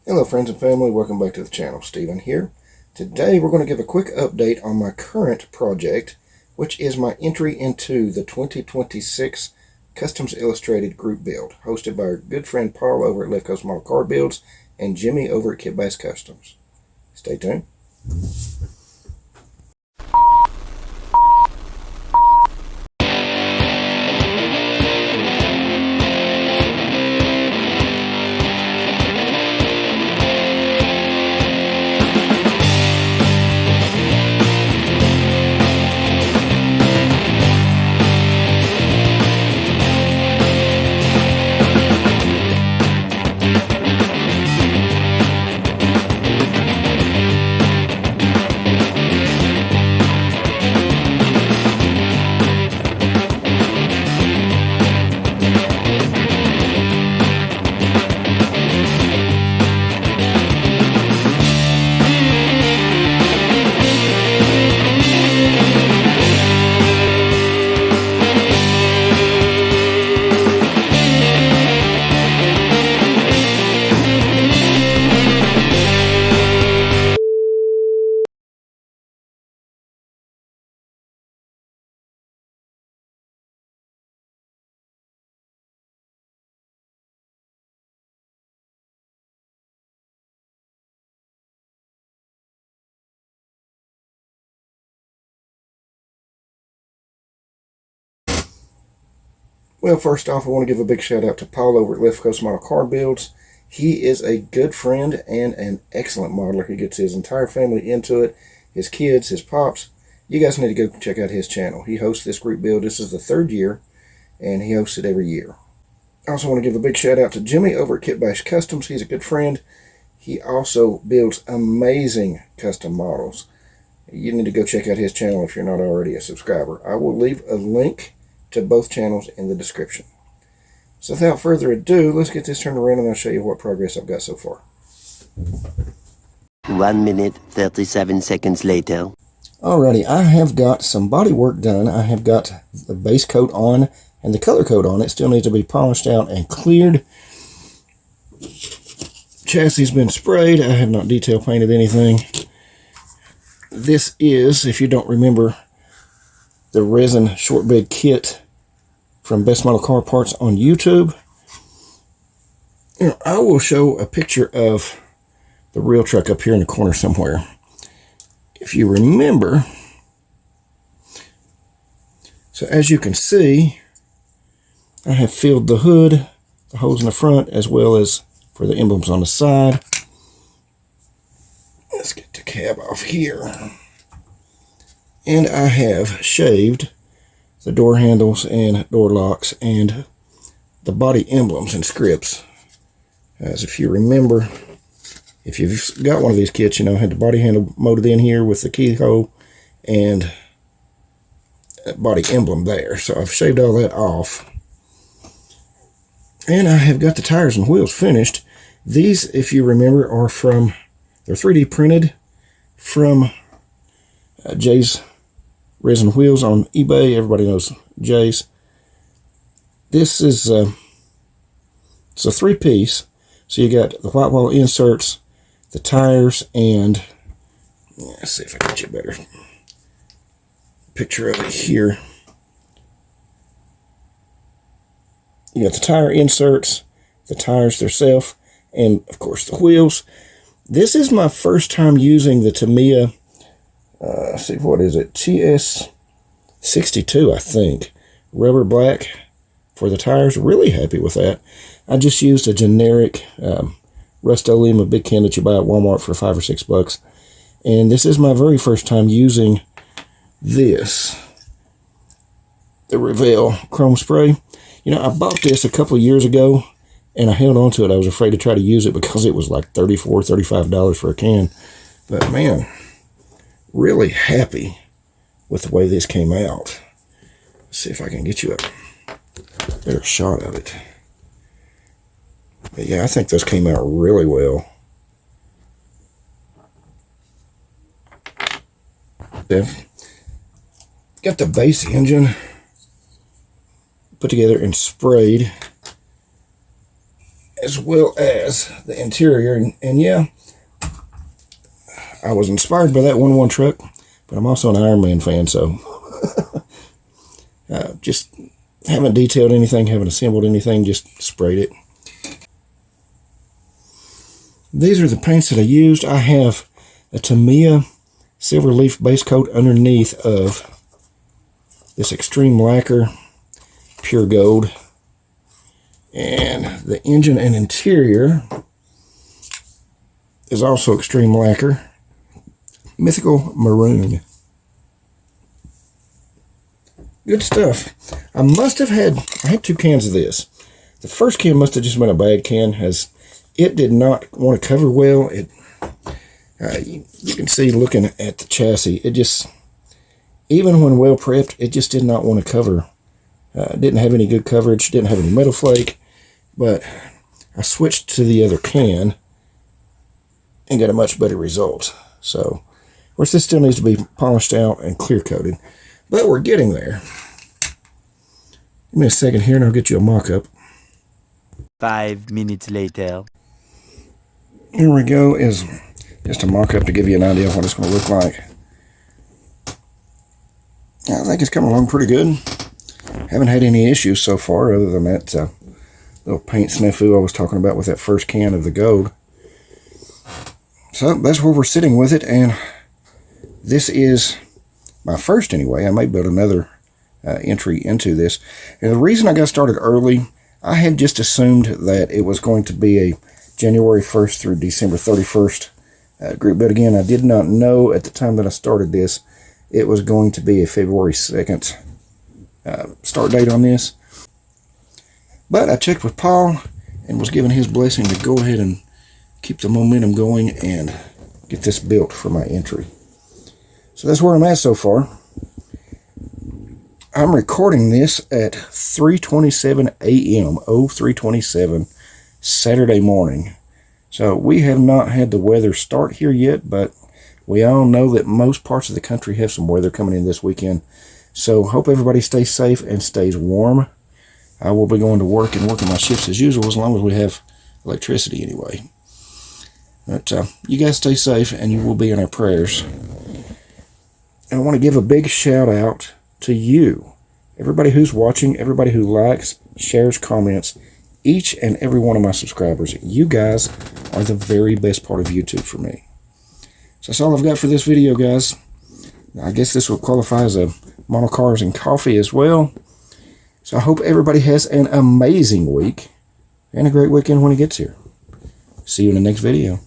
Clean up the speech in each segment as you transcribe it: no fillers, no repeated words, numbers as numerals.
Hello friends and family, welcome back to the channel. Steven here. Today we're going to give a quick update on my current project, which is my entry into the 2026 Kustoms Illustrated Groub Build, hosted by our good friend Paul over at Left Coast Model Car Builds and Jimmy over at Kit Bass Customs. Stay tuned. Well, first off, I want to give a big shout out to Paul over at Left Coast Model Car Builds. He is a good friend and an excellent modeler. He gets his entire family into it, his kids, his pops. You guys need to go check out his channel. He hosts this group build. This is the third year, and he hosts it every year. I also want to give a big shout out to Jimmy over at Kit Bass Customs. He's a good friend. He also builds amazing custom models. You need to go check out his channel if you're not already a subscriber. I will leave a link to both channels in the description. So without further ado, let's get this turned around and I'll show you what progress I've got so far. 1 minute, 37 seconds later. Alrighty, I have got some body work done. I have got the base coat on and the color coat on. It still needs to be polished out and cleared. Chassis has been sprayed. I have not detail painted anything. This is, if you don't remember, the resin short bed kit from Best Model Car Parts on YouTube. You know, I will show a picture of the real truck up here in the corner somewhere. If you remember, so as you can see, I have filled the hood, the holes in the front, as well as for the emblems on the side. Let's get the cab off here. And I have shaved the door handles and door locks and the body emblems and scripts. As if you remember, if you've got one of these kits, you know, I had the body handle molded in here with the keyhole and body emblem there. So I've shaved all that off. And I have got the tires and wheels finished. These, if you remember, are from, they're 3D printed from Jay's Resin Wheels on eBay. Everybody knows Jay's. This is it's a three-piece. So you got the white wall inserts, the tires, and let's see if I can get you a better picture of it here. You got the tire inserts, the tires themselves, and of course the wheels. This is my first time using the Tamiya. Let's see, what is it? TS62, I think. Rubber black for the tires. Really happy with that. I just used a generic Rust-Oleum, a big can that you buy at Walmart for $5 or $6. And this is my very first time using this, the Revell Chrome Spray. You know, I bought this a couple of years ago, and I held on to it. I was afraid to try to use it because it was like $34, $35 for a can. But man, really happy with the way this came out. Let's see if I can get you a better shot of it. But yeah, I think those came out really well. They've got the base engine put together and sprayed. as well as the interior. And yeah, I was inspired by that 1-1 truck, but I'm also an Iron Man fan, so just haven't detailed anything, haven't assembled anything, just sprayed it. These are the paints that I used. I have a Tamiya silver leaf base coat underneath of this extreme lacquer pure gold, and the engine and interior is also extreme lacquer mythical maroon. Good stuff. I had 2 cans of this. The first can must have just been a bad can, as it did not want to cover well. You can see looking at the chassis, it just, even when well prepped, it just did not want to cover. Didn't have any good coverage, didn't have any metal flake, but I switched to the other can and got a much better result. So, of course, this still needs to be polished out and clear coated, but we're getting there. Give me a second here and I'll get you a mock-up. 5 minutes later. Here we go, is just a mock-up to give you an idea of what it's going to look like. I think it's coming along pretty good. Haven't had any issues so far, other than that little paint snafu I was talking about with that first can of the gold. So that's where we're sitting with it, and this is my first anyway. I may build another entry into this. And the reason I got started early, I had just assumed that it was going to be a January 1st through December 31st group build. Again, I did not know at the time that I started this it was going to be a February 2nd start date on this. But I checked with Paul and was given his blessing to go ahead and keep the momentum going and get this built for my entry. So that's where I'm at so far. I'm recording this at 3:27 a.m. 3:27 Saturday morning. So we have not had the weather start here yet, but we all know that most parts of the country have some weather coming in this weekend. So hope everybody stays safe and stays warm. I will be going to work and working my shifts as usual, as long as we have electricity anyway. But you guys stay safe, and you will be in our prayers. And I want to give a big shout out to you, everybody who's watching, everybody who likes, shares, comments, each and every one of my subscribers. You guys are the very best part of YouTube for me. So that's all I've got for this video, guys. I guess this will qualify as a model cars and coffee as well. So I hope everybody has an amazing week and a great weekend when it gets here. See you in the next video.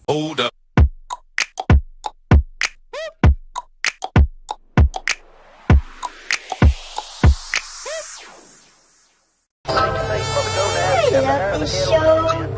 Hold up. I love the show.